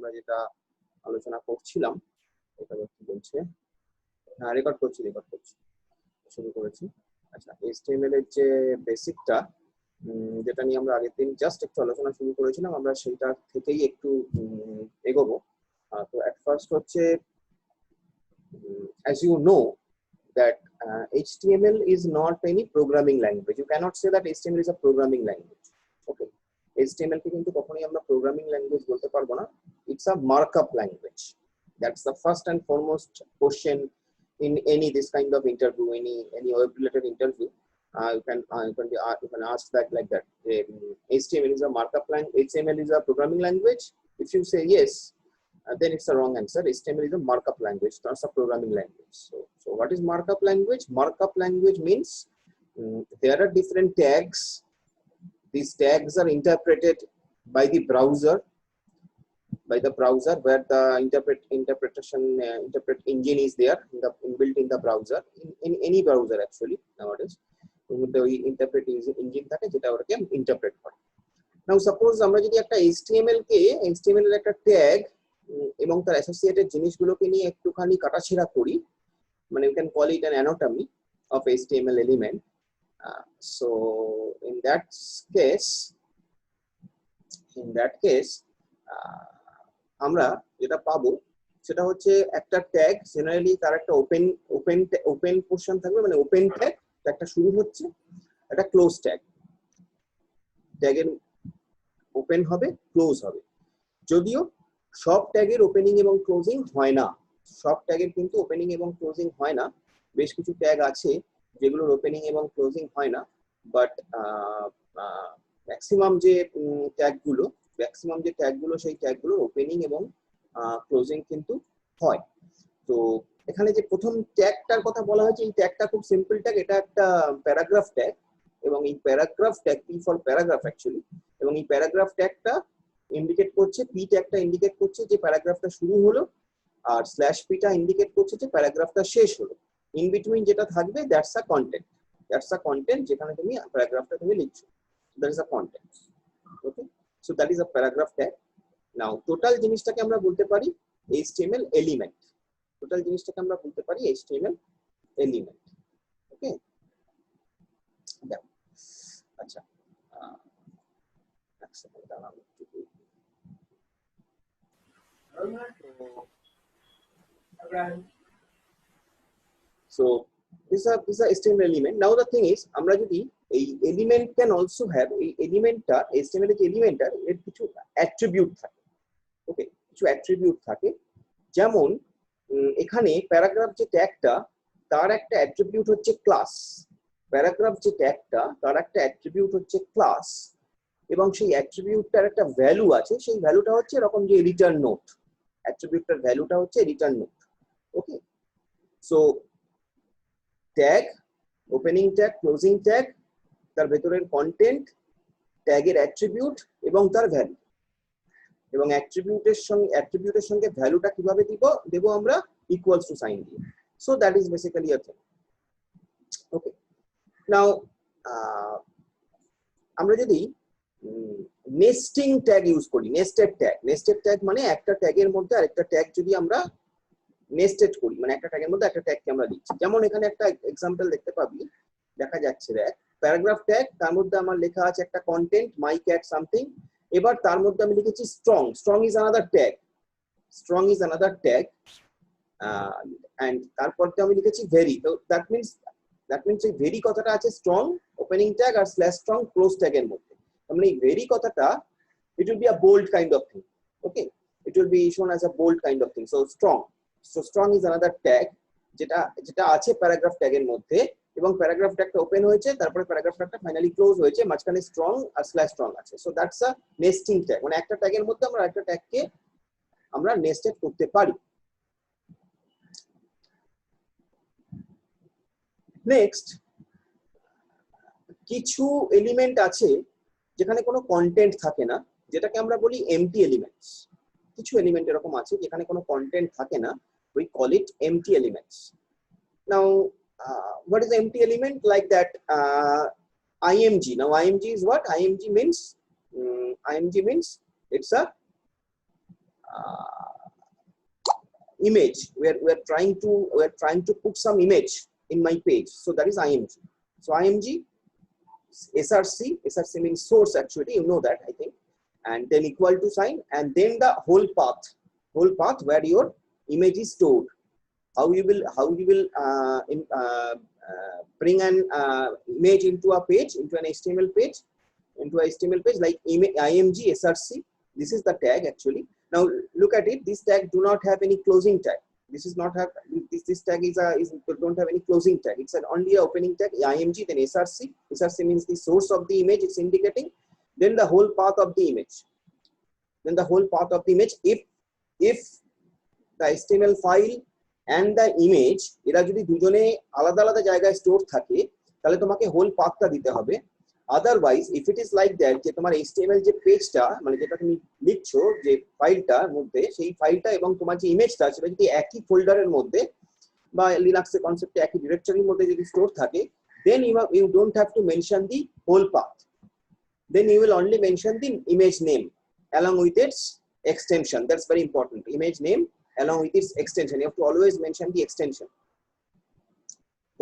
আমরা যেটা আলোচনা করছিলাম এটা কি বলছে, হ্যাঁ রেকর্ড করছি শুরু করেছি। আচ্ছা, HTML এর যে বেসিকটা যেটা নিয়ে আমরা আগের দিন জাস্ট একটু আলোচনা শুরু করেছিলাম, আমরা সেইটা থেকেই একটু এগোবো। তো at first হচ্ছে as you know that HTML is not any programming language. You cannot say that HTML is a programming language. Okay, HTML কে কিন্তু কখনোই আমরা প্রোগ্রামিং ল্যাঙ্গুয়েজ বলতে পারবো না। It's a markup language. That's the first and foremost question in any this kind of interview, any web related interview. You can ask that like that. HTML is a markup language. HTML is a programming language. If you say yes, then it's a wrong answer. HTML is a markup language, not a programming language. So what is markup language? Markup language means there are different tags. These tags are interpreted by the browser, where the interpret engine is there, inbuilt in the browser, in any browser actually nowadays. The interpret engine থাকে যেটা ওটাকে interpret করে। Now suppose আমরা যদি একটা HTML এর একটা tag এবং তার অ্যাসোসিয়েটেড জিনিসগুলোকে নিয়ে একটুখানি কাটাছেঁড়া করি, মানে you can call it an anatomy of HTML element. So in that case আমরা যেটা পাবো সেটা হচ্ছে একটা ট্যাগ, জেনারেলি তার একটা ওপেন পোরশন থাকবে, মানে ওপেন ট্যাগ, ট্যাগটা শুরু হচ্ছে, একটা ক্লোজ ট্যাগের ওপেন হবে, ক্লোজ হবে। যদিও সব ট্যাগের ওপেনিং এবং ক্লোজিং হয় না, সব ট্যাগের কিন্তু ওপেনিং এবং ক্লোজিং হয় না। বেশ কিছু ট্যাগ আছে যেগুলোর ওপেনিং এবং ক্লোজিং হয় না, বাট ম্যাক্সিমাম যে ট্যাগগুলো সেই ট্যাগগুলোর ওপেনিং এবং ক্লোজিং কিন্তু হয়। তো এখানে যে প্রথম ট্যাগটার কথা বলা হয়েছে, এই ট্যাগটা খুব সিম্পল ট্যাগ, এটা একটা প্যারাগ্রাফ ট্যাগ, এবং এই paragraph tag P for paragraph actually, এবং এই প্যারাগ্রাফ ট্যাগটা ইন্ডিকেট করছে, পি ট্যাগটা ইন্ডিকেট করছে যে প্যারাগ্রাফটা শুরু হলো, আর স্ল্যাশ পিটা ইন্ডিকেট করছে যে প্যারাগ্রাফটা শেষ হলো। ইন বিটুইন যেটা থাকবে দ্যাটস আ কন্টেন্ট, যেখানে তুমি প্যারাগ্রাফটা তুমি লিখছো, that is a content. Okay, so that is a paragraph tag. Now total জিনিসটাকে আমরা বলতে পারি HTML এলিমেন্ট, ওকে। আচ্ছা, so this is a HTML element. Now the thing is, আমরা যদি এই element can also have, এই এলিমেন্টটা HTML এর এলিমেন্টটার এর কিছু অ্যাট্রিবিউট থাকে, ওকে, কিছু অ্যাট্রিবিউট থাকে। যেমন এখানে প্যারাগ্রাফ যে ট্যাগটা, তার একটা অ্যাট্রিবিউট হচ্ছে ক্লাস। প্যারাগ্রাফ যে ট্যাগটা, তার একটা অ্যাট্রিবিউট হচ্ছে ক্লাস, এবং সেই অ্যাট্রিবিউটটার একটা ভ্যালু আছে, সেই ভ্যালুটা হচ্ছে এরকম যে রিটার্ন নোট, অ্যাট্রিবিউটটার ভ্যালুটা হচ্ছে return note. Okay, so tag, opening tag, closing tag, তার ভেতরের কন্টেন্ট, ট্যাগের অ্যাট্রিবিউট এবং তার ভ্যালু, এবং অ্যাট্রিবিউটের সঙ্গে ভ্যালুটা কিভাবে দেব আমরা, ইকুয়ালস টু সাইন দিয়ে। So that is basically a thing. Okay, now আমরা যদি নেস্টিং ট্যাগ ইউজ করি, নেস্টেড ট্যাগ মানে একটা ট্যাগের মধ্যে আরেকটা ট্যাগ যদি আমরা নেস্টেড করি, মানে একটা ট্যাগের মধ্যে একটা ট্যাগকে আমরা দিচ্ছি। যেমন এখানে একটা এক্সাম্পল দেখা যাচ্ছে, দেখ, প্যারাগ্রাফ ট্যাগ, তার মধ্যে আমার লেখা আছে একটা কন্টেন্ট, মাই ক্যাট সামথিং। এবার তার মধ্যে আমি লিখেছি strong is another tag, and তারপর আমি লিখেছি ভেরি। তো দ্যাট মিন্স এই ভেরি কথাটা আছে স্ট্রং ওপেনিং ট্যাগ আর স্ল্যাশ স্ট্রং ক্লোজ ট্যাগের মধ্যে। মানে এই ভেরি কথাটা, it will be a bold kind of thing. Okay, it will be shown as a bold kind of thing. So strong is another tag যেটা আছে paragraph ট্যাগের মধ্যে, এবং প্যারাগ্রাফ ট্যাগটা ওপেন হয়েছে, তারপরে প্যারাগ্রাফ ট্যাগটা ফাইনালি ক্লোজ হয়েছে, মাঝখানে স্ট্রং আর slash strong আছে। So that's a nesting tag, মানে একটা ট্যাগের মধ্যে আমরা একটা ট্যাগকে আমরা নেস্টেড করতে পারি। নেক্সট, কিছু এলিমেন্ট আছে যেখানে কোনো কন্টেন্ট থাকে না, যেটাকে আমরা বলি এমটি এলিমেন্টস। কিছু এলিমেন্ট এরকম আছে যেখানে কোনো কন্টেন্ট থাকে না, we call it empty elements. Now what is the empty element? Like that img. Now img is what? Img means it's a image, we're trying to put some image in my page, so that is img. So img src means source, actually, you know that, I think, and then equal to sign, and then the whole path where your image is stored. How you will bring an image into a page, into an HTML page, like img src. This is the tag, actually. Now look at it. This tag do not have any closing tag. This tag don't have any closing tag. It's only an opening tag, img, then src. Src means the source of the image it's indicating, then the whole path of the image. If the HTML file and the image এরা যদি দুজনে আলাদা আলাদা জায়গায় store থাকে, তাহলে তোমাকে whole পাথটা দিতে হবে। Otherwise if it is like that, যে তোমার HTML যে পেজটা, মানে যেটা তুমি লিখছো যে ফাইলটার মধ্যে, সেই ফাইলটা এবং তোমার যে ইমেজটা, সেটা যদি একই ফোল্ডারের মধ্যে বা লিনাক্সের কনসেপ্টে একই ডিরেক্টরির মধ্যে যদি স্টোর থাকে, then you don't have to mention the whole path. Then you will only mention the image name along with its extension. That's very important. Image name along with its extension. You have to always mention the extension.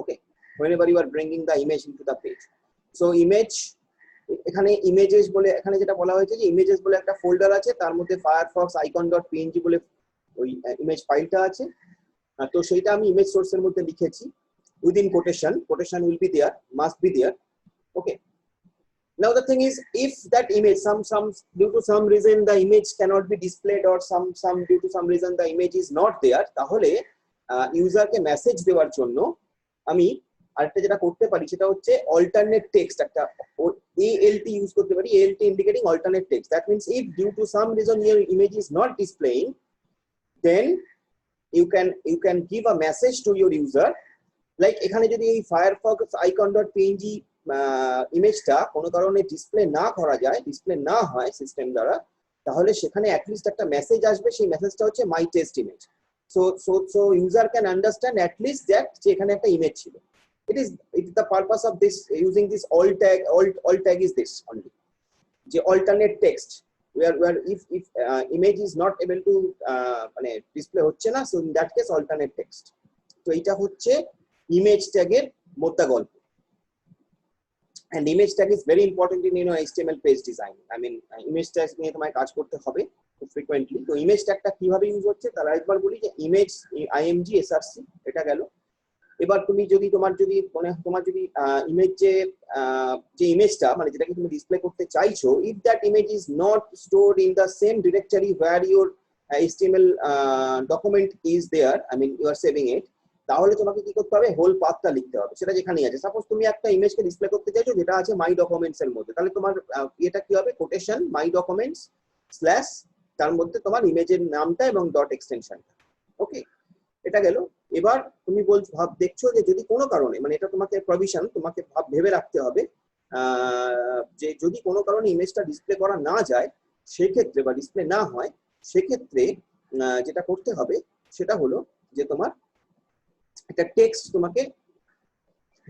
Okay, whenever you are bringing the image into the page. So image, এখানে images বলে, এখানে যেটা বলা হয়েছে যে images বলে একটা folder আছে, তার মধ্যে firefox icon.png বলে ওই ইমেজ ফাইলটা আছে। তো সেইটা আমি ইমেজ সোর্সের মধ্যে লিখেছি within quotation will be there, must be there. Okay, now the thing is, if that image due to some reason the image cannot be displayed, or due to some reason the image is not there, তাহলে ইউজারকে message দেওয়ার জন্য আমি আরেকটা যেটা করতে পারি, সেটা হচ্ছে অল্টারনেট টেক্সট, একটা ALT ইউজ করতে পারি। ALT indicating alternate text. That means if due to some reason your image is not displaying, then you can give a message to your user, like এখানে যদি এই firefox icon.png ইমেজটা কোনো কারণে display না হয় সিস্টেম দ্বারা, তাহলে সেখানে অ্যাটলিস্ট একটা মেসেজ আসবে। সেই মেসেজটা হচ্ছে my test image. So user can understand at least that যে এখানে একটা ইমেজ ছিল। It is the purpose of this, using this alt tag is this only, যে alternate text, where if image is not able to মানে display হচ্ছে না, so in that case alternate text. তো এটা হচ্ছে ইমেজ ট্যাগের মোদ্দা গল্প। And image tag is very important in HTML page design. I mean, image tag নিয়ে তোমায় কাজ করতে হবে খুব frequently. তো image tagটা কিভাবে ইউজ হচ্ছে তার একবার বলি, যে image img src এটা গেল। এবার তুমি যদি তোমার যদি ইমেজ যে ইমেজটা, মানে যেটাকে তুমি ডিসপ্লে করতে চাইছো, if that image is not stored in the same directory where your HTML document is there, I mean you are saving it, তাহলে তোমাকে কি করতে হবে, হোল পাথটা লিখতে হবে, সেটা যেখানেই আছে। সাপোজ তুমি একটা ইমেজকে ডিসপ্লে করতে চাইছো যেটা আছে মাই ডকুমেন্টস এর মধ্যে, তাহলে তোমার এটা কি হবে, কোটেশন মাই ডকুমেন্টস স্ল্যাশ, তার মধ্যে তোমার ইমেজের নামটা এবং ডট এক্সটেনশনটা। ওকে, এটা গেল। এবার তুমি দেখছো যে যদি কোনো কারণে, মানে এটা তোমাকে প্রভিশন, তোমাকে ভেবে রাখতে হবে যে যদি কোনো কারণে ইমেজটা ডিসপ্লে করা না যায়, সেক্ষেত্রে বা ডিসপ্লে না হয়, সেক্ষেত্রে যেটা করতে হবে সেটা হলো যে তোমার একটা টেক্সট তোমাকে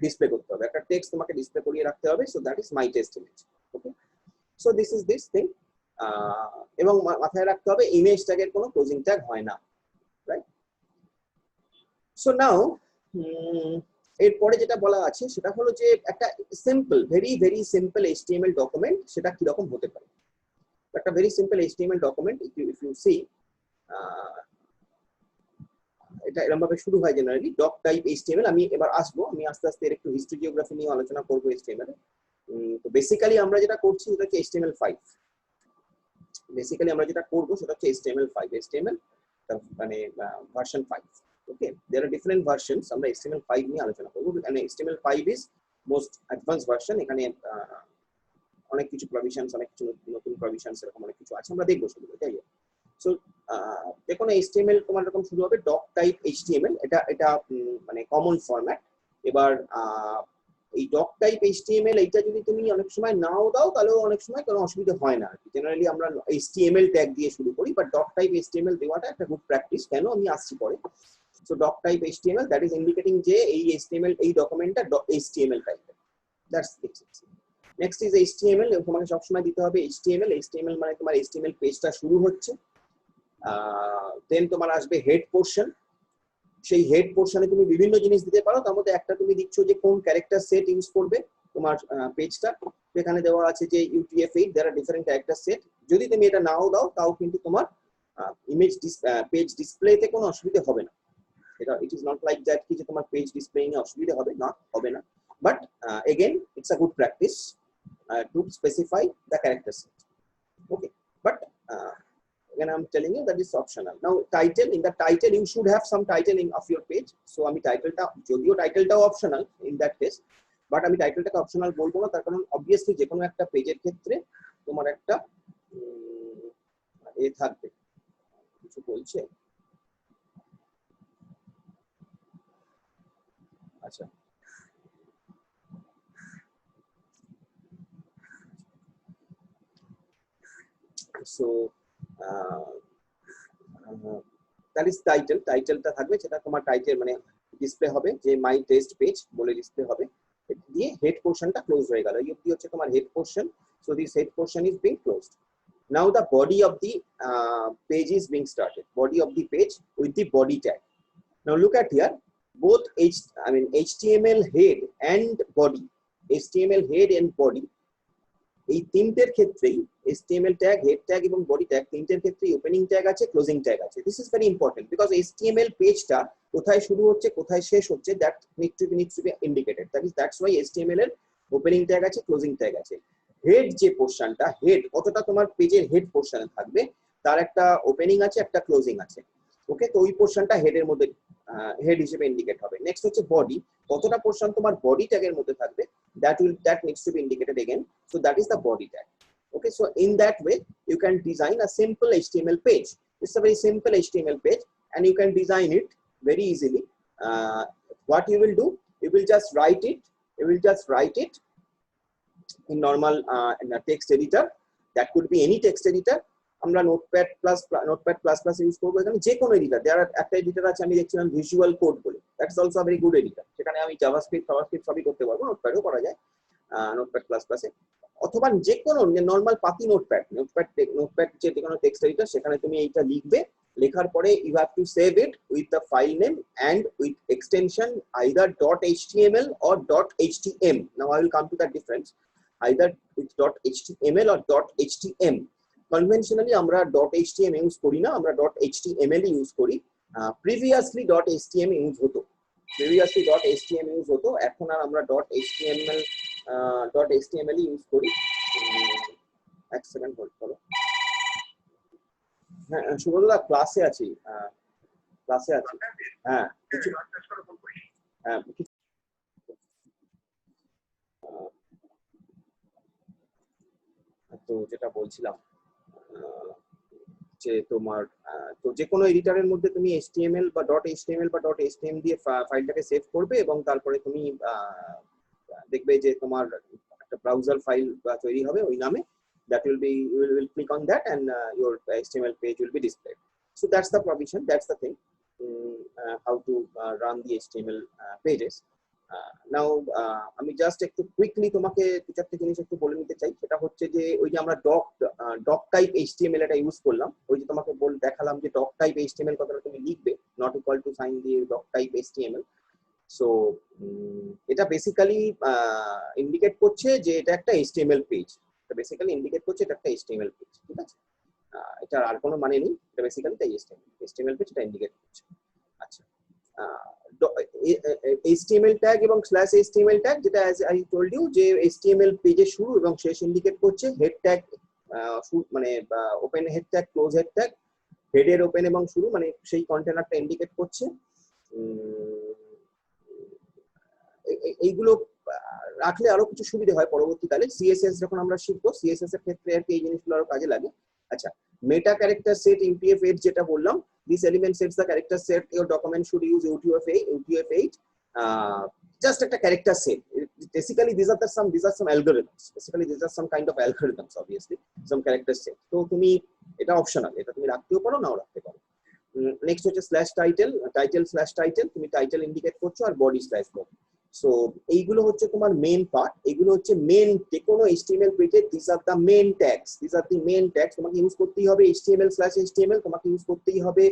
ডিসপ্লে করতে হবে, একটা টেক্সট তোমাকে ডিসপ্লে করিয়ে রাখতে হবে। So that is my test image. Okay, so this is this thing. এবং মাথায় রাখতে হবে ইমেজ ট্যাগের কোনো ক্লোজিং ট্যাগ হয় না, রাইট? সো নাও এরপরে যেটা বলা আছে সেটা হলো যে একটা simple, very simple HTML document সেটা কিরকম হতে পারে। একটা very simple HTML document, if you see, এটা এরকম ভাবে শুরু হয় জেনারেলি, ডক টাইপ HTML। আমি এবার আসবো, আমি আস্তে আস্তে এর একটু হিস্ট্রি জিওগ্রাফি নিয়ে আলোচনা করবো HTML এ। তো বেসিক্যালি আমরা যেটা করছি সেটা হচ্ছে HTML5। বেসিক্যালি আমরা যেটা করবো সেটা হচ্ছে HTML5, HTML মানে version 5। Okay, there are different versions, আমরা HTML5 নিয়ে আলোচনা করবো। মানে HTML5 is most advance version. এখানে অনেক কিছু প্রভিশনস, অনেক কিছু নতুন প্রভিশনস, এরকম অনেক কিছু আছে, আমরা দেখবো সেগুলো, তাই না? সো দেখো না, HTML তোমার এরকম শুরু হবে ডক টাইপ HTML, এটা মানে কমন ফরম্যাট। এবার এই ডক টাইপ HTML এইটা যদি তুমি অনেক সময় নাও দাও, তাহলেও অনেক সময় কোনো অসুবিধা হয় না। জেনারেলি আমরা HTML ট্যাগ দিয়ে শুরু করি, বাট ডক টাইপ HTML দেওয়াটা একটা গুড প্র্যাকটিস। কেন, আমি আসছি পরে। So doc type HTML, that is indicating যে এই HTML, এই ডকুমেন্টটা HTML টাইপের। That's it. Next is HTML। তোমাকে সবসময় দিতে হবে HTML। HTML মানে তোমার HTML পেজটা শুরু হচ্ছে। দেন তোমার আসবে হেড পোর্শন। সেই হেড পোর্শনে তুমি বিভিন্ন জিনিস দিতে পারো, তার মধ্যে একটা তুমি দিচ্ছ যে কোন ক্যারেক্টার সেট ইউজ করবে তোমার পেজটা, সেখানে দেওয়া আছে যে UTF-8 দেয়ার আর ডিফারেন্ট ক্যারেক্টার সেট। যদি তুমি এটা নাও দাও তাও কিন্তু তোমার ইমেজ পেজ ডিসপ্লেতে কোনো অসুবিধা হবে না। এটা it is not like that কি যে তোমার পেজ ডিসপ্লেইং এ অসুবিধা হবে না, but again it's a good practice to specify the character set. Okay, but again I'm telling you that is optional. Now title, in the title you should have some titling of your page. So আমি টাইটেলটা, যদিও টাইটেলটাও optional in that case, but আমি টাইটেলটাকে optional বলবো না, তার কারণ অবভিয়াসলি যে কোনো একটা পেজের ক্ষেত্রে তোমার একটা এ থাকবে, কিছু বলছে। আচ্ছা, so that is title, টাইটেলটা থাকবে, সেটা তোমার টাইটেল মানে ডিসপ্লে হবে যে মাই টেস্ট পেজ বলে ডিসপ্লে হবে, দিয়ে হেড পোর্শনটা ক্লোজ হয়ে গেল। এই অবধি হচ্ছে তোমার head portion. So this head portion is being closed. Now the body of the page is being started. Body of the page with the body tag. Now look at here, both HTML head and body, HTML head and body, এই তিনটের ক্ষেত্রেই HTML tag, head tag এবং body tag তিনটের ক্ষেত্রেই opening tag আছে, closing tag আছে। This is very important because HTML পেজটা কোথায় শুরু হচ্ছে কোথায় শেষ হচ্ছে that needs to be indicated. That's why HTML এর ওপেনিং ট্যাগ আছে, ক্লোজিং ট্যাগ আছে। হেড যে পোর্শনটা, হেড কতটা তোমার পেজের হেড পোর্শনে থাকবে তার একটা ওপেনিং আছে, একটা ক্লোজিং আছে। ওকে, তো ওই পোর্শনটা হেডের মধ্যে হেড হিসেবে ইন্ডিকেট হবে। নেক্সট হচ্ছে বডি, কতটা পোর্শন তোমার বডি ট্যাগের মধ্যে থাকবে that needs to be indicated again. So that is the body tag. Okay, so in that way you can design a simple HTML page. It's a very simple HTML page and you can design it very easily. What you will do, you will just write it in normal in a text editor. That could be any text editor. আমরা notepad plus use করবো। এখানে যে কোনো editor, যারা একটা editor আছে আমি দেখছিলাম ভিজুয়াল কোড বলে, that's also very good editor, সেখানে আমি জাভাস্ক্রিপ্ট সবই করতে পারবো, নোটপ্যাডও করা যায় নোটপ্যাড প্লাসে, অথবা যে কোনো নর্মাল পাতি নোটপ্যাড যে কোনো টেক্সট এডিটর, সেখানে তুমি এইটা লিখবে, লেখার পরে you have to save it with the file name and with extension either .html or .htm. Now I will come to that difference, either with .html or .htm. Conventionally আমরা .htm use করি না, আমরা .html use করি। Previously .htm use হতো, এখন আর আমরা .html use করি। এক সেকেন্ড হোল্ড করো। হ্যাঁ সুব্রতদা, ক্লাসে আছি। হ্যাঁ তো যেটা বলছিলাম যে তোমার তো যে কোনো এডিটরের মধ্যে তুমি HTML বা .htm দিয়ে ফাইলটাকে সেভ করবে এবং তারপরে তুমি দেখবে যে তোমার একটা ব্রাউজার ফাইল তৈরি হবে ওই নামে, that will be, you will click on that and your HTML page will be displayed. So that's the provision, that's the thing, how to run the HTML pages. নাও আমি জাস্ট একটু quickly তোমাকে দু চারটে জিনিস একটু বলে নিতে চাই। সেটা হচ্ছে যে ওই যে আমরা ডক টাইপ HTML এটা ইউজ করলাম, ওই যে তোমাকে দেখালাম যে ডক টাইপ HTML কথাটা তুমি লিখবে, নট ইকুয়াল টু সাইন দিয়ে ডক টাইপ HTML। সো এটা বেসিক্যালি ইন্ডিকেট করছে যে এটা একটা HTML পেজ, এটা বেসিক্যালি ইন্ডিকেট করছে এটা একটা HTML পেজ, ঠিক আছে? এটার আর কোনো মানে নেই, এটা বেসিক্যালি তাই HTML পেজ এটা ইন্ডিকেট করছে। আচ্ছা, HTML ট্যাগ এবং /HTML ট্যাগ, যেটা as I told you যে HTML পেজের শুরু এবং শেষ ইন্ডিকেট করছে, হেড ট্যাগ মানে open head tag, close head tag, হেডের ওপেন এবং শুরু মানে সেই কন্টেনারটা ইন্ডিকেট করছে। এইগুলো রাখলে আরো কিছু সুবিধা হয় পরবর্তীকালে। CSS যখন আমরা শিখবো, CSS এর ক্ষেত্রে আর কি এই জিনিসগুলো আরো কাজে লাগে। আচ্ছা, মেটা ক্যারেক্টার সেট UTF-8 যেটা বললাম, this element sets the character set your document should use UTF-8 just একটা character set. Basically these are some algorithms, obviously some character set. তো তুমি এটা অপশনাল, এটা তুমি রাখতেও পারো নাও রাখতে পারো। নেক্সট হচ্ছে /title, /title তুমি টাইটেল ইন্ডিকেট করছো আর body/body। সো এইগুলো হচ্ছে তোমার মেন পার্ট, এগুলো হচ্ছে মেন যে কোনো HTML পেজে this are the main tags, this are the main tags. তোমাকে ইউজ করতেই হবে HTML/HTML, তোমাকে ইউজ করতেই হবে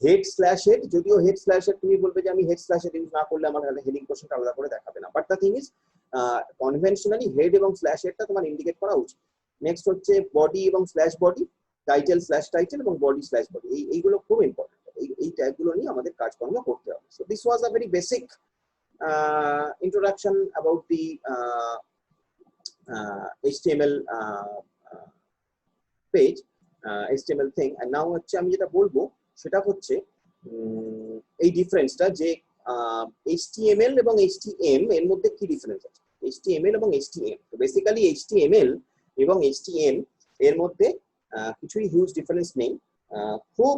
হেড/হেড, যদিও হেড/হেড তুমি বলবে যে আমি হেড/হেড ইউজ না করলে আমার হেডিং পোর্শনটা আলাদা করে দেখাবে না, but the thing is conventionally head এবং স্ল্যাশ-হেডটা তোমার ইন্ডিকেট করা উচিত। নেক্সট হচ্ছে বডি এবং স্ল্যাশ-বডি, টাইটেল/টাইটেল এবং বডি/বডি, এইগুলো খুব ইম্পর্টেন্ট। এই ট্যাগগুলো নিয়ে আমাদের কাজকর্ম করতে হবে। So this was a very basic introduction about the HTML page, HTML thing, and now হচ্ছে আমি যেটা বলবো সেটা হচ্ছে এই ডিফারেন্সটা যে HTML এবং HTM এর মধ্যে কি ডিফারেন্স আছে। HTML এবং HTM, তো বেসিক্যালি HTML এবং HTM এর মধ্যে কিছুই হিউজ ডিফারেন্স নেই। খুব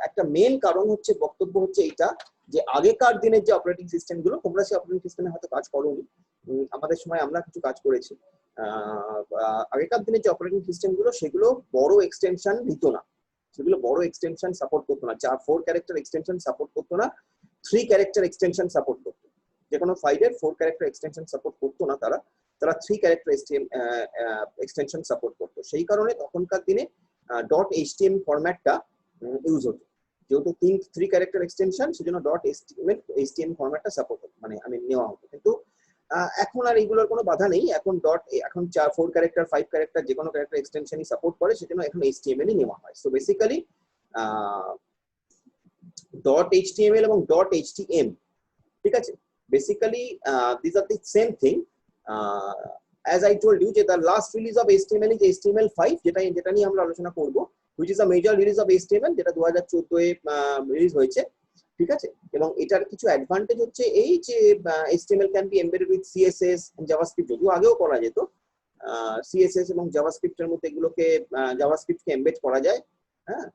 একটা মেন কারণ হচ্ছে, বক্তব্য হচ্ছে এইটা যে আগেকার দিনের যে অপারেটিং সিস্টেম গুলো, তোমরা সেই অপারেটিং সিস্টেমে হয়তো কাজ করোনি, আমাদের সময় আমরা কিছু কাজ করেছি। আগেকার দিনের যে অপারেটিং সিস্টেম গুলো সেগুলো বড় এক্সটেনশন নিত না, সেগুলো বড় এক্সটেনশন সাপোর্ট করতো না, 4 ক্যারেক্টার এক্সটেনশন সাপোর্ট করতো না, 3 ক্যারেক্টার এক্সটেনশন সাপোর্ট করতো। যে কোনো ফাইলের 4 ক্যারেক্টার এক্সটেনশন সাপোর্ট করতো না, তারা 3 ক্যারেক্টার এক্সটেনশন সাপোর্ট করতো। সেই কারণে তখনকার দিনে .htm ফরম্যাটটা ইউজ হতো, যেহেতু 3 ক্যারেক্টার এক্সটেনশন, সেজন্য .htm ফরম্যাটটা সাপোর্ট হতো, মানে আমি নেওয়া হতো। কিন্তু এখন আর এইগুলোর কোনো বাধা নেই, এখন 4 ক্যারেক্টার 5 ক্যারেক্টার যে কোনো ক্যারেক্টার এক্সটেনশনই সাপোর্ট করে, সেজন্য এখন HTML নেওয়া হয়। সো বেসিক্যালি .html এবং .htm, ঠিক আছে, basically this are the same thing. as I told you যে the last release of HTML is HTML5, যেটা নিয়ে আমরা আলোচনা করব, which is a major release of HTML, যেটা 2014 এ রিলিজ হয়েছে, ঠিক আছে। এবং এটার কিছু অ্যাডভান্টেজ হচ্ছে এই যে HTML can be embedded with CSS and JavaScript, যদিও আগেও করা যেত, CSS এবং JavaScript এর মধ্যে এগুলোকে JavaScript কে এমবেড করা যায়। হ্যাঁ,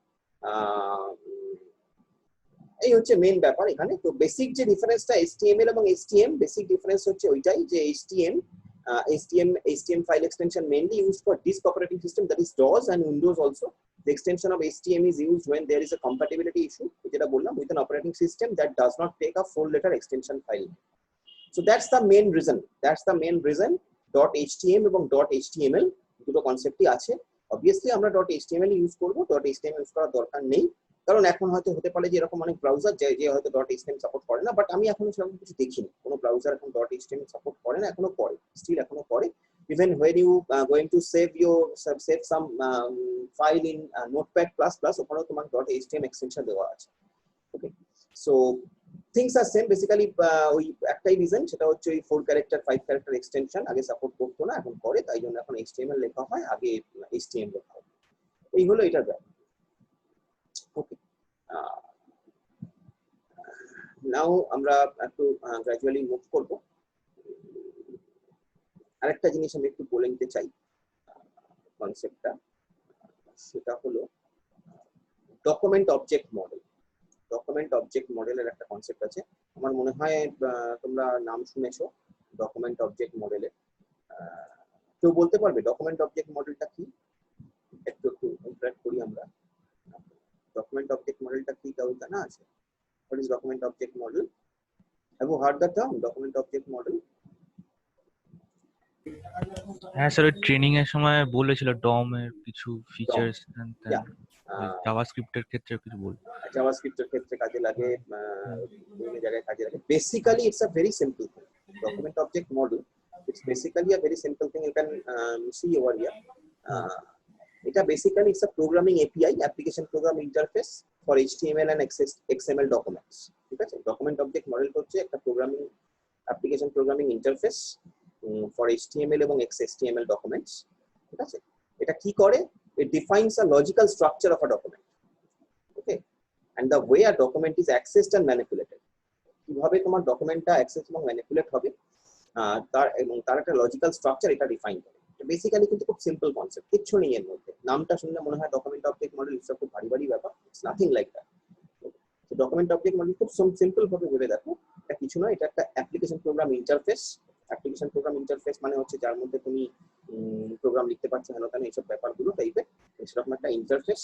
এই হচ্ছে মেইন ব্যাপার এখানে। তো বেসিক যে ডিফারেন্সটা HTML এবং HTM, বেসিক ডিফারেন্স হচ্ছে ওইটাই যে HTM file extension mainly used for disk operating system, that is DOS and Windows also. The extension of HTM is used when there is a compatibility issue, যেটা বললাম, with an operating system that does not take a 4-letter extension file. So that's the main reason .htm এবং .html দুটো কনসেপ্টই আছে। Obviously আমরা .html use করব, .html use করার দরকার নেই, কারণ এখন হয়তো হতে পারে যে এরকম অনেক ব্রাউজার যে হয়তো .html সাপোর্ট করে না, বাট আমি এখনো সেরকম কিছু দেখিনি, কোনো ব্রাউজার এখন .html সাপোর্ট করে না, এখনো করে, স্টিল এখনো করে। Even when you going to save some file in Notepad++, ওখানেও তোমার .html এক্সটেনশন দেওয়া আছে। ওকে, so things are same basically, ওই একটাই রিজন, সেটা হচ্ছে ওই 4 ক্যারেক্টার 5 ক্যারেক্টার এক্সটেনশন আগে সাপোর্ট করতো না, এখন করে, তাই জন্য এখন HTML লেখা হয়, আগে HTML লেখা হয়। এই হলো এটার ব্যাপার। ওকে, নাও আমরা একটু গ্র্যাজুয়ালি মুভ করব। আরেকটা জিনিস আমি একটু বলে নিতে চাই কনসেপ্টটা, সেটা হলো document object model. Document object মডেলের একটা কনসেপ্ট আছে, আমার মনে হয় তোমরা নাম শুনেছো ডকুমেন্ট অবজেক্ট মডেলের। কেউ বলতে পারবে ডকুমেন্ট অবজেক্ট মডেলটা কি? একটু ইন্টারেক্ট করি আমরা। ডকুমেন্ট অবজেক্ট মডেলটা কি কেউ জানা আছে? What is document object model? Have you heard the term document object model? হ্যাঁ স্যার, ওই ট্রেনিং এর সময় বলেছিল ডম এর কিছু ফিচার্স এন্ড জাভাস্ক্রিপ্ট এর ক্ষেত্রে কিছু বল। জাভাস্ক্রিপ্ট এর ক্ষেত্রে কাজে লাগে, বিভিন্ন জায়গায় কাজে লাগে। Basically it's a very simple thing. Document object model, it's basically a very simple thing. You can see over here. It basically it's a programming API, application program interface for HTML and XML documents. ঠিক আছে, document object model হচ্ছে একটা programming application programming interface for HTML এবং XHTML documents. ঠিক আছে, এটা কি করে? It defines a logical structure of a document. Okay, and the way a document is accessed and manipulated. কিভাবে তোমার ডকুমেন্টটা অ্যাক্সেস এবং ম্যানিপুলেট হবে, তার একটা লজিক্যাল স্ট্রাকচার এটা ডিফাইন করে। বেসিক্যালি কিন্তু খুব সিম্পল কনসেপ্ট, কিচ্ছু নেই এর মধ্যে। নামটা শুনলে মনে হয় ডকুমেন্ট অবজেক্ট মডেল, ইটস খুব ভারী ভারী ব্যাপার। It's nothing like that. তো ডকুমেন্ট অবজেক্ট মডেল খুব সিম্পল ভাবে ভেবে দেখো, এটা কিছু নয়, এটা একটা application program interface. Application program interface মানে হচ্ছে যার মধ্যে তুমি প্রোগ্রাম লিখতে পারছো, হেন তেন এইসব ব্যাপারগুলো টাইপের, সেরকম একটা ইন্টারফেস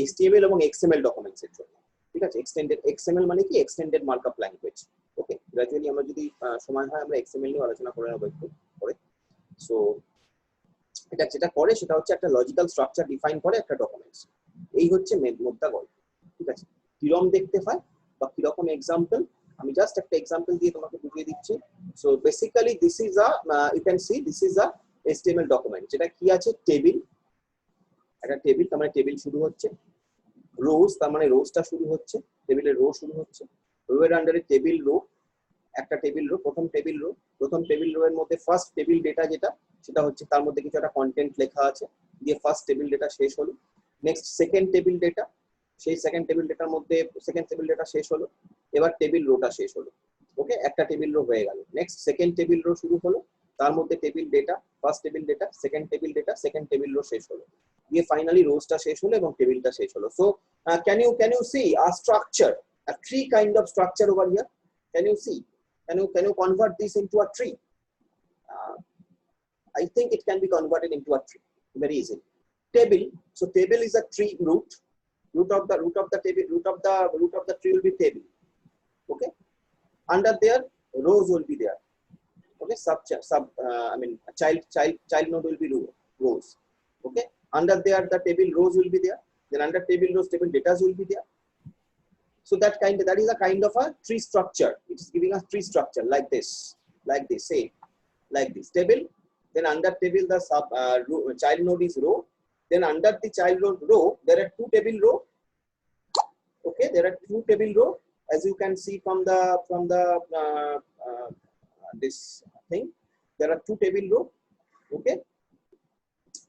HTML এবং XML ডকুমেন্টস এর জন্য। ঠিক আছে, এক্সটেন্ডেড XML মানে কি? Extended markup language. Okay, gradually আমরা যদি সময় হয় আমরা এক্সএমএল নিয়ে আলোচনা করে নেবো একটু পরে। সো এটা যেটা করে সেটা হচ্ছে একটা লজিক্যাল স্ট্রাকচার ডিফাইন করে একটা ডকুমেন্টস। এই হচ্ছে মোদ্দা গল্প, ঠিক আছে? কিরকম দেখতে হয় বা কিরকম এক্সাম্পল, আমি জাস্ট একটা এক্সাম্পল দিয়ে তোমাকে বুঝিয়ে দিচ্ছি। So basically this is a you can see this is a HTML document, যেটা কি আছে টেবিল, একটা টেবিল, তার মানে টেবিল শুরু হচ্ছে, রোজ তার মানে রোজটা শুরু হচ্ছে, টেবিলের রো শুরু হচ্ছে, রো এর আন্ডারে টেবিল রো, একটা টেবিল রো, প্রথম টেবিল রো, প্রথম টেবিল রো এর মধ্যে ফার্স্ট টেবিল ডেটা যেটা সেটা হচ্ছে তার মধ্যে কিছু একটা কন্টেন্ট লেখা আছে, দিয়ে ফার্স্ট টেবিল ডেটা শেষ হলো। নেক্সট সেকেন্ড টেবিল ডেটা, সেই সেকেন্ড টেবিল ডেটার মধ্যে সেকেন্ড টেবিল ডেটা শেষ হলো, এবার টেবিল রোটা শেষ হলো। ওকে, একটা টেবিল রো হয়ে গেল। নেক্সট সেকেন্ড টেবিল রো শুরু হলো, তার মধ্যে table data, first table data, second table data, second table row শেষ হলো, দিয়ে ফাইনালি রোজটা শেষ হলো এবং টেবিলটা শেষ হলো। So can you see a structure, a tree kind of structure over here? Can you see? Can you convert this into a tree? I think it can be converted into a tree very easily. Table, so table is a tree root, root of the table, root of the tree will be table. Okay, under there rows will be there. Okay, I mean child node will be rows. Okay, under there the table rows will be there, then under table rows table data will be there. So that is a kind of a tree structure. It is giving us tree structure like this, say like this table, then under table the child node is row, then under the child node row there are two table row. Okay, there are two table row, as you can see from the this thing, there are two table row. Okay,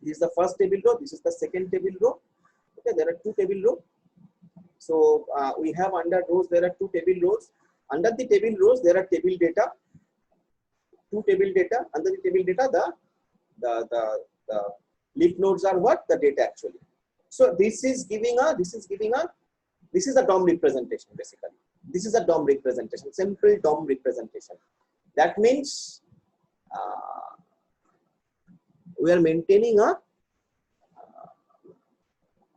this is the first table row, this is the second table row. Okay, there are two table row. So we have under rows there are two table rows, under the table rows there are table data, two table data, under the table data the leaf nodes are what? The data actually. So this is a DOM representation basically. This is a DOM representation, simple DOM representation. That means we are maintaining a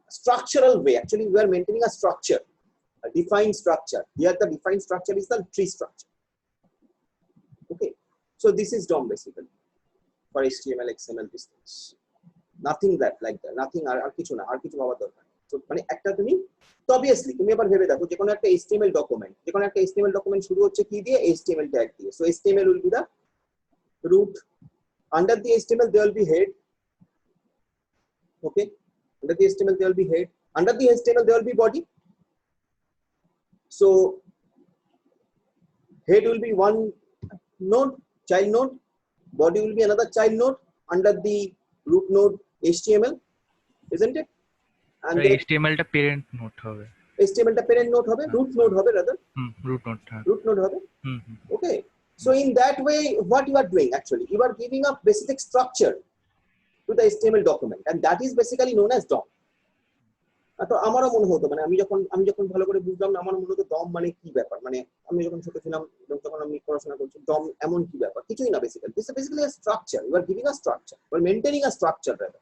structural way. Actually we are maintaining a structure, a defined structure. Here the defined structure is the tree structure. Okay, so this is DOM basically for HTML, XML, these things. Nothing that like that, nothing আর কিছু না, আর কিছু ভাবার দরকার নেই। তো মানে একটা তুমি তো অবভিয়াসলি তুমি এবার ভেবে দেখো যে কোনো একটা HTML ডকুমেন্ট, যে কোনো একটা HTML ডকুমেন্ট শুরু হচ্ছে কি দিয়ে? HTML ট্যাগ দিয়ে। So HTML will be the root, under the HTML there will be head. Okay, under the HTML there will be head, under the HTML there will be body. So head will be one node, child node, body will be another child node under the root node HTML, isn't it? And HTML টা parent node হবে, HTML টা parent node হবে, root node হবে rather, root node হবে. Okay, so in that way what you are doing actually, you are giving a basic structure to the HTML document, and that is basically known as DOM. তো আমারও মনে হতো, মানে আমি যখন ভালো করে বুঝলাম না, আমার মনে হতো DOM মানে কি ব্যাপার, মানে আমি যখন ছোট ছিলাম তখন আমি পড়াশোনা করছি, DOM এমন কি ব্যাপার? কিছুই না, basically this is basically a structure, you are giving a structure, you are maintaining a structure rather.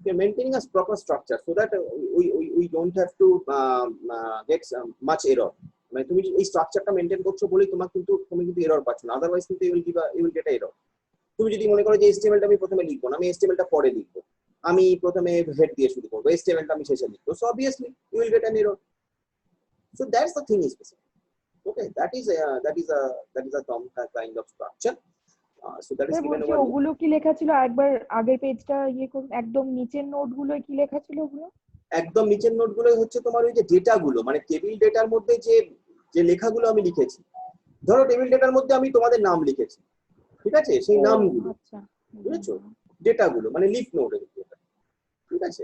We are maintaining a proper structure so that we don't have to get much error. মানে তুমি এই স্ট্রাকচারটা maintain করছো বলেই তুমি কিন্তু error পাচ্ছ না, আদারওয়াইজ কিন্তু you will get a error. তুমি যদি মনে করো যে HTML টা আমি প্রথমে লিখবো না, আমি HTML টা পরে লিখবো, আমি প্রথমে হেড দিয়ে শুরু করবো, HTML টা আমি শেষে লিখবো, so obviously you will get an error. So that's the thing is basically. Okay, that is a DOM kind of structure. So that is given over. ওগুলো কি লেখা ছিল? একবার আগের পেজটা ইয়ে করুন, একদম নিচের নোটগুলো কি লেখা ছিল ওগুলো? একদম নিচের নোটগুলো হচ্ছে তোমার ওই যে ডেটাগুলো, মানে টেবিল ডেটার মধ্যে যে লেখাগুলো আমি লিখেছি, ধরো টেবিল ডেটার মধ্যে আমি তোমাদের নাম লিখেছি, ঠিক আছে, সেই নামগুলো, আচ্ছা বুঝেছো? ডেটাগুলো মানে লিফ নোডের ডেটা, ঠিক আছে?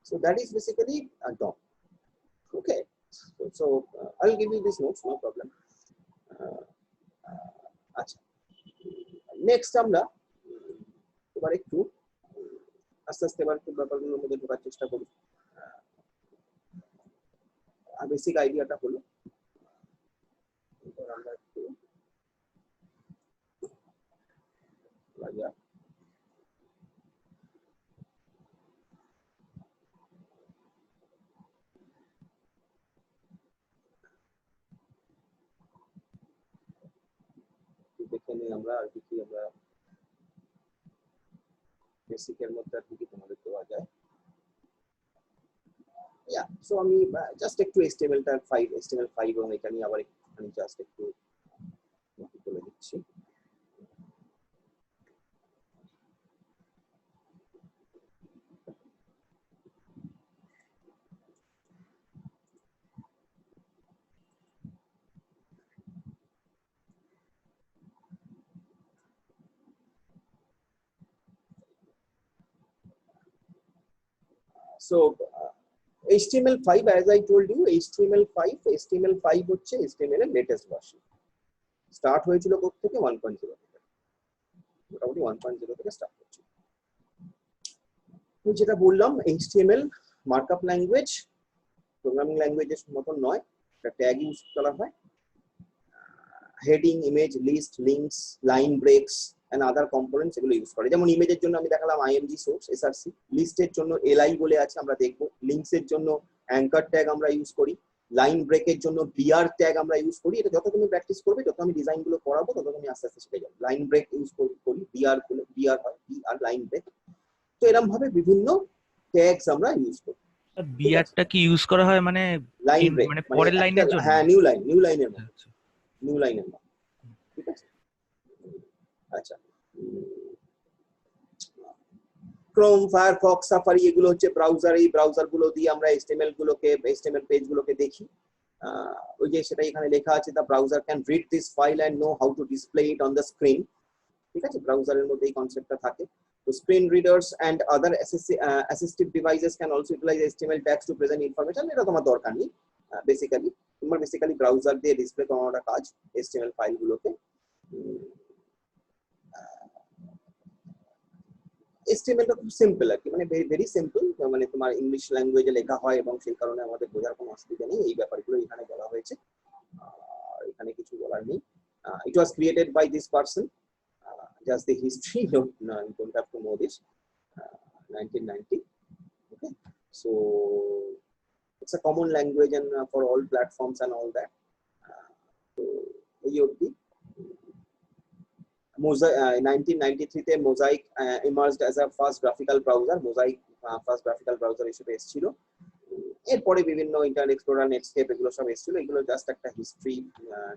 So that is basically a DOM. Okay, so I will give you this notes, no problem. আচ্ছা, নেক্সট আমরা এবার একটু আস্তে আস্তে এবার একটু ব্যাপারগুলোর মধ্যে ঢোকার চেষ্টা করি। বেসিক আইডিয়াটা হলো আমরা একটু দেখে নিই আমরা আর কি আমরা বেসিকের মধ্যে আর কি তোমাদের দেওয়া যায়। সো আমি জাস্ট একটু HTML5 এবং এটা নিয়ে আবার একটুখানি জাস্ট একটু বলে দিচ্ছি। So HTML5, as I told you, HTML5 হচ্ছে HTML এর লেটেস্ট ভার্সন। স্টার্ট হয়েছিল কোথা থেকে? 1.0 থেকে, মোটামুটি 1.0 থেকে স্টার্ট হচ্ছে। তো যেটা বললাম, HTML মার্কআপ ল্যাঙ্গুয়েজ, প্রোগ্রামিং ল্যাঙ্গুয়েজের মতন নয়, একটা ট্যাগ ইউজ করা হয়। Heading, image, list, links, line breaks and other components এগুলো ইউজ করে। যেমন ইমেজের জন্য আমি দেখালাম img সোর্স src, লিস্টের জন্য li বলে আছে আমরা দেখবো, লিঙ্কসের জন্য অ্যাঙ্কার ট্যাগ আমরা ইউজ করি, লাইন ব্রেকের জন্য br ট্যাগ আমরা ইউজ করি। এটা যত তুমি প্র্যাকটিস করবে, যত আমি ডিজাইন গুলো করাবো, তত তুমি আস্তে আস্তে শিখে যাবে। লাইন ব্রেক ইউজ করি, br হয়, br লাইন ব্রেক। তো এরকম ভাবে বিভিন্ন ট্যাগস আমরা ইউজ করি। বিআরটা কি ইউজ করা হয় মানে লাইন ব্রেক মানে পরের লাইনের জন্য? হ্যাঁ, নিউ লাইনের মতো, নিউ লাইনের মতো, ঠিক আছে। আচ্ছা, ক্রোম, ফায়ারফক্স, সাফারি এগুলো হচ্ছে ব্রাউজার। এই ব্রাউজার গুলো দিয়ে আমরা HTML পেজ গুলোকে দেখি। ওই যে সেটা এখানে লেখা আছে, the browser can read this file and know how to display it on the screen. ঠিক আছে, ব্রাউজারের মধ্যে এই কনসেপ্টটা থাকে। তো screen readers and other assistive devices can also utilize HTML tags to present information. এটা তোমার দরকার নেই, তোমার বেসিক্যালি ব্রাউজার দিয়ে ডিসপ্লে করানোটা কাজ HTML ফাইলগুলোকে। HTML টা খুব সিম্পল আর কি, মানে ভেরি সিম্পল, মানে তোমার ইংলিশ ল্যাঙ্গুয়েজে লেখা হয় এবং সেই কারণে আমাদের বোঝার কোনো অসুবিধা নেই। এই ব্যাপারগুলো এখানে বলা হয়েছে, এখানে কিছু বলার নেই। It was created by this person, just the history, you don't have to know this. 1990. Okay, so it's a common language and for all platforms and all that. So এই অবধি। 1993 তে Mosaic emerged as a first graphical browser. Mosaic first graphical browser হিসেবে এসেছিল। এরপরে বিভিন্ন internet explorer, Netscape এগুলো সব এসেছিল। এগুলো জাস্ট একটা history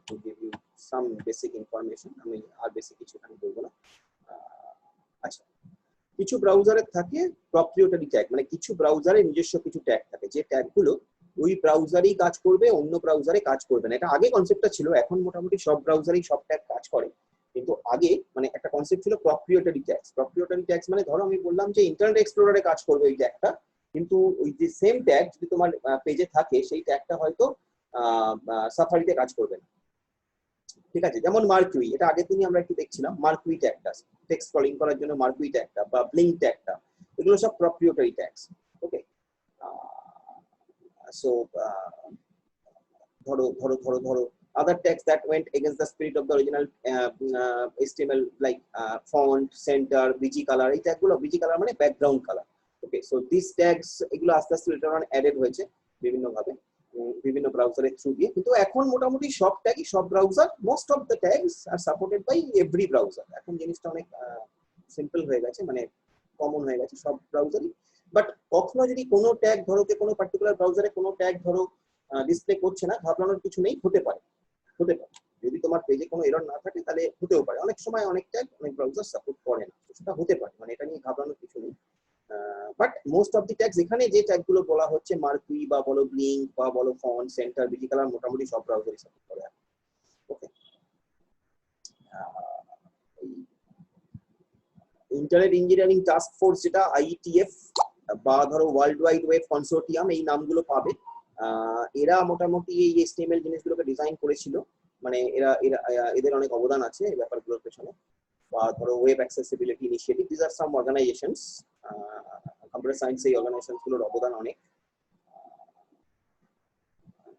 to give you some basic information, আমি আর বেশি কিছু এখানে বলবো না। আচ্ছা, কিছু ব্রাউজারের থাকে প্রপ্রিয়েটরি ট্যাগ, মানে কিছু ব্রাউজারে নিজস্ব কিছু ট্যাগ থাকে, যে ট্যাগগুলো ওই ব্রাউজারেই কাজ করবে, অন্য ব্রাউজারে কাজ করবে না। এটা আগে কনসেপ্টটা ছিল, এখন মোটামুটি সব ব্রাউজারেই সব ট্যাগ কাজ করে। কিন্তু আগে মানে একটা কনসেপ্ট ছিল প্রপ্রিয়েটরি ট্যাগস। প্রপ্রিয়েটরি ট্যাগস মানে ধরো আমি বললাম যে ইন্টারনেট এক্সপ্লোরারে কাজ করবে ওই ট্যাগটা, কিন্তু ওই যে সেম ট্যাগ যদি তোমার পেজে থাকে, সেই ট্যাগটা হয়তো সাফারিতে কাজ করবে না। ঠিক আছে, যেমন মার্কুই, এটা আগের দিনই আমরা একটু দেখছিলাম, মার্কুই ট্যাগটা টেক্সট স্ক্রলিং করার জন্য মার্কুই ট্যাগটা বা ব্লিঙ্ক ট্যাগটা, এগুলো সব প্রপ্রিয়েটরি ট্যাগস। ওকে, সো ধরো ধরো ধরো ধরো other tags that went against the spirit of the original HTML, like font, center, bg color. এই ট্যাগগুলো, bg color মানে background colour. Okay, so this tags এগুলো আস্তে আস্তে লেটার অন অ্যাডেড হয়েছে বিভিন্ন ভাবে, বিভিন্ন ব্রাউজারের থ্রু দিয়ে। কিন্তু এখন মোটামুটি সব ট্যাগই সব browser, most of the tags are supported by every browser. এখন জিনিসটা অনেক সিম্পল হয়ে গেছে, মানে কমন হয়ে গেছে সব ব্রাউজারই। বাট কখনো যদি কোনো ট্যাগ ধরো কোনো পার্টিকুলার ব্রাউজারে কোনো ট্যাগ ধরো ডিসপ্লে করছে না, ঘাবড়ানোর কিছু নেই, হতে পারে। যদি তোমার পেজে কোনো এরর না থাকে তাহলে হতেও পারে। অনেক সময় অনেক ট্যাগ অনেক ব্রাউজার সাপোর্ট করে না, সেটা হতে পারে, মানে এটা নিয়ে ঘাবড়ানোর কিছু নেই। But most of the tags, এখানে যে ট্যাগগুলো বলা হচ্ছে, মার্কুই বা বলো ব্লিঙ্ক বা বলো ফন্ট, সেন্টার, বিজি কালার, মোটামুটি সব ব্রাউজারই সাপোর্ট করে। ওকে, ইন্টারনেট ইঞ্জিনিয়ারিং টাস্ক ফোর্স, যেটা IETF বা ধরো ওয়ার্ল্ড ওয়াইড ওয়েব কনসোর্টিয়াম, এই নামগুলো পাবে। এরা মোটামুটি এই HTML জিনিসগুলোকে ডিজাইন করেছিল, মানে এদের অনেক অবদান আছে এই ব্যাপারগুলোর পেছনে। বা ধরো web accessibility initiative, this are some organizations, computer science, এই অর্গানাইজেশনগুলোর অবদান অনেক।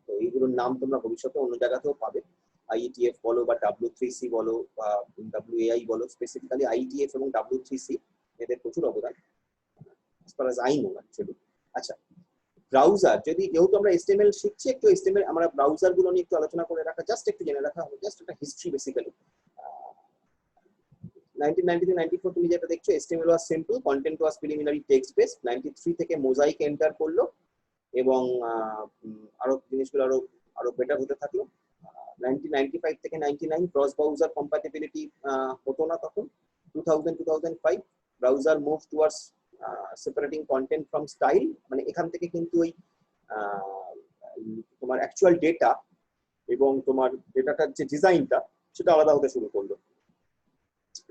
তো এইগুলোর নাম তোমরা ভবিষ্যতে অন্য জায়গাতেও পাবে, IETF বলো বা W3C বলো বা WAI বলো। স্পেসিফিক্যালি IETF এবং W3C এদের প্রচুর অবদান as far as I know actually। আচ্ছা, ব্রাউজার, যেহেতু আমরা HTML শিখছি, একটু HTML আমরা ব্রাউজার গুলো নিয়ে একটু আলোচনা করে রাখা, জাস্ট একটু জেনে রাখা হবে, জাস্ট একটা হিস্ট্রি বেসিক্যালি। 1993-94 তুমি যেটা দেখছো HTML was simple, content was preliminary text based. 93 থেকে মোজাইক এন্টার করলো এবং আরো জিনিসগুলো আরো আরো বেটার হতে থাকলো। 1995 থেকে 99 ক্রস ব্রাউজার কম্প্যাটিবিলিটি হতো না তখন। 2000-2005 browser move towards separating content from style, মানে এখান থেকে কিন্তু ওই তোমার অ্যাকচুয়াল ডেটা এবং তোমার ডেটাটার যে ডিজাইনটা সেটা আলাদা হতে শুরু করলো।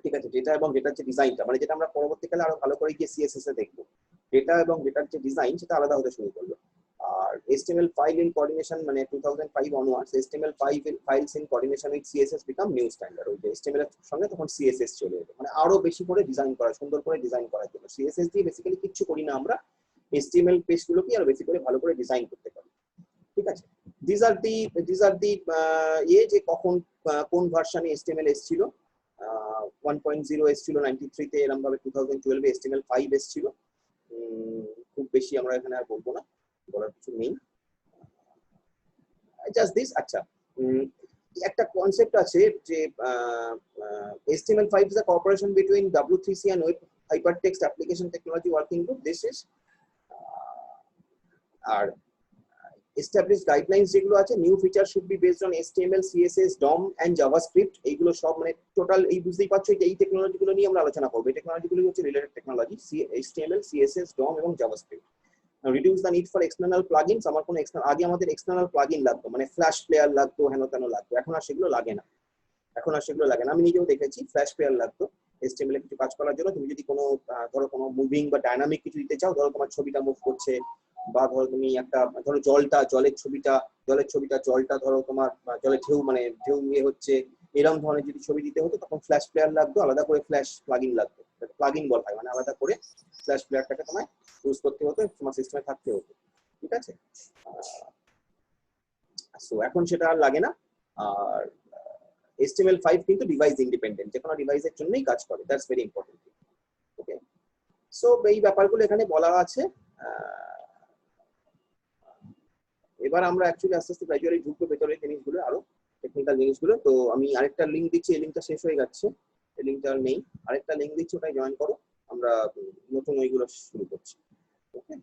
ঠিক আছে, ডেটা এবং ডেটার যে ডিজাইনটা, মানে যেটা আমরা পরবর্তীকালে আরো ভালো করে গিয়ে CSS এ দেখবো, ডেটা এবং ডেটার যে ডিজাইন সেটা আলাদা হতে শুরু করলো। আর HTML5 in coordination, মানে 2005 onwards HTML5 files in coordination with CSS become new standard. ওই যে HTML এর সঙ্গে তখন CSS চলে এলো, মানে আরো বেশি করে ডিজাইন করা, সুন্দর করে ডিজাইন করার জন্য। CSS দিয়ে বেসিক্যালি কিচ্ছু করি না আমরা, HTML পেজগুলোকে আরো বেশি করে ভালো করে ডিজাইন করতে পারি। ঠিক আছে, these are the যে কখন কোন ভার্সনে HTML এসেছিল। 1.0 এসেছিল 93 তে, এরকম ভাবে 2012 এ HTML5 এসেছিল। খুব বেশি আমরা এখানে আর বলবো না, বলার কিছু নেই। Just this. আচ্ছা, একটা কনসেপ্ট আছে যে HTML5 is a cooperation between W3C and Web Hypertext Application Technology Working Group. This is R established guidelines যেগুলো আছে, new feature should be based on HTML, CSS, DOM and JavaScript। এইগুলো সব মানে total এই বুঝতেই পারছো এই টেকনোলজিগুলো নিয়ে আমরা আলোচনা করবো। এই টেকনোলজিগুলো হচ্ছে related technology, HTML, CSS, DOM এবং JavaScript। Reduce the need for external plugins. আমার কোনো আগে আমাদের এক্সটার্নাল প্লাগইন লাগতো, মানে ফ্ল্যাশ প্লেয়ার লাগতো, হেন তেন লাগতো, এখন আর সেগুলো লাগে না। আমি নিজেও দেখেছি ফ্ল্যাশ প্লেয়ার লাগতো HTML এ কিছু কাজ করার জন্য। তুমি যদি কোনো ধরো কোনো মুভিং বা ডাইনামিক কিছু দিতে চাও, ধরো তোমার ছবিটা মুভ করছে, বা ধরো তুমি একটা ধরো জলের ছবিটা জলটা ধরো তোমার জলের ঢেউ, মানে ঢেউ ইয়ে হচ্ছে, এরকম ধরনের যদি ছবি দিতে হতো তখন ফ্ল্যাশ প্লেয়ার লাগতো, আলাদা করে ফ্ল্যাশ প্লাগইন লাগতো। প্লাগইন বলা হয়, মানে আলাদা করে ফ্ল্যাশ প্লেয়ারটাকে তোমায় ইউজ করতে হতো, তোমার সিস্টেমে থাকতে হতো। ঠিক আছে, সো এখন সেটা আর লাগে না। আর HTML5 কিন্তু ডিভাইস ইন্ডিপেন্ডেন্ট, যে কোনো ডিভাইসের জন্যই কাজ করে। That's very important. Okay, so এই ব্যাপারগুলো এখানে বলা আছে। এবার আমরা অ্যাকচুয়ালি আস্তে আস্তে গ্র্যাজুয়ালি ঢুকবো ভেতরের জিনিসগুলো, আরো টেকনিক্যাল জিনিসগুলো। তো আমি আরেকটা লিঙ্ক দিচ্ছি, এই লিঙ্কটা শেষ হয়ে যাচ্ছে, এই লিঙ্কটা আর নেই। আরেকটা লিঙ্ক দিচ্ছি, ওটাই জয়েন করো, আমরা নতুন ওইগুলো শুরু করছি। ওকে।